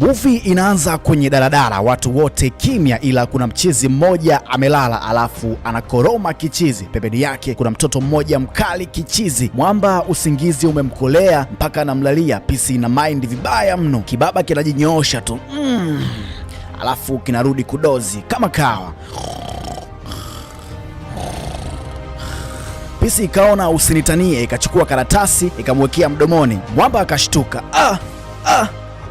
Movie inaanza kwenye daladala, watu wote kimya, ila kuna mchizi mmoja amelala, alafu anakoroma kichizi. Pembeni yake kuna mtoto mmoja mkali kichizi. Mwamba usingizi umemkolea mpaka anamlalia. Pisi na mind vibaya mno, kibaba kinajinyoosha tu alafu kinarudi kudozi kama kawa. Pisi ikaona usinitanie, ikachukua karatasi ikamwekea mdomoni. Mwamba akashtuka.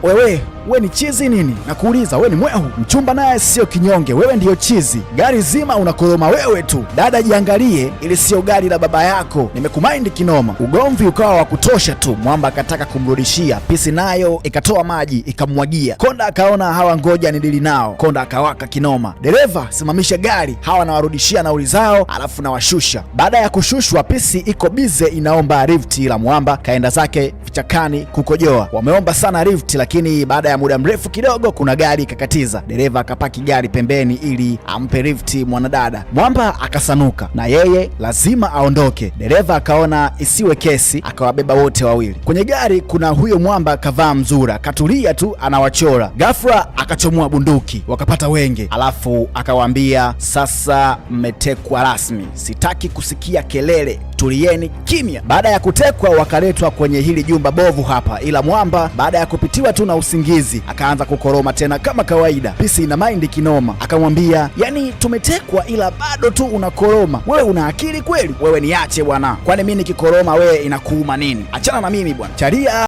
Wewe ni chizi nini? Nakuuliza, wewe ni mwehu? Mchumba naye sio kinyonge, wewe ndiyo chizi. Gari zima unakoroma wewe tu. Dada jiangalie, ili sio gari la baba yako. Nimekumind kinoma. Ugomvi ukawa wa kutosha tu. Mwamba akataka kumrudishia. Pisi nayo ikatoa maji ikamwagia. Konda akaona hawa ngoja ni dili nao. Konda akawaka kinoma. Dereva, simamisha gari. Hawa nawarudishia nauli zao, alafu nawashusha. Baada ya kushushwa, Pisi iko bize inaomba rift, ila Mwamba kaenda zake vichakani kukojoa. Wameomba sana rift, lakini baada ya muda mrefu kidogo kuna gari kakatiza. Dereva akapaki gari pembeni ili ampe rifti mwanadada. Mwamba akasanuka na yeye lazima aondoke. Dereva akaona isiwe kesi, akawabeba wote wawili. Kwenye gari kuna huyo Mwamba kavaa mzura, katulia tu anawachora. Ghafla akachomoa bunduki, wakapata wenge, alafu akawaambia, sasa mmetekwa rasmi, sitaki kusikia kelele, tulieni kimya. Baada ya kutekwa wakaletwa kwenye hili jumba bovu hapa, ila Mwamba baada ya kupitiwa tu na usingizi akaanza kukoroma tena kama kawaida. Pisi ina mind kinoma, akamwambia, yani tumetekwa ila bado tu unakoroma, wewe una akili kweli? Wewe niache bwana, kwani mimi nikikoroma wewe inakuuma nini? Achana na mimi bwana. Charia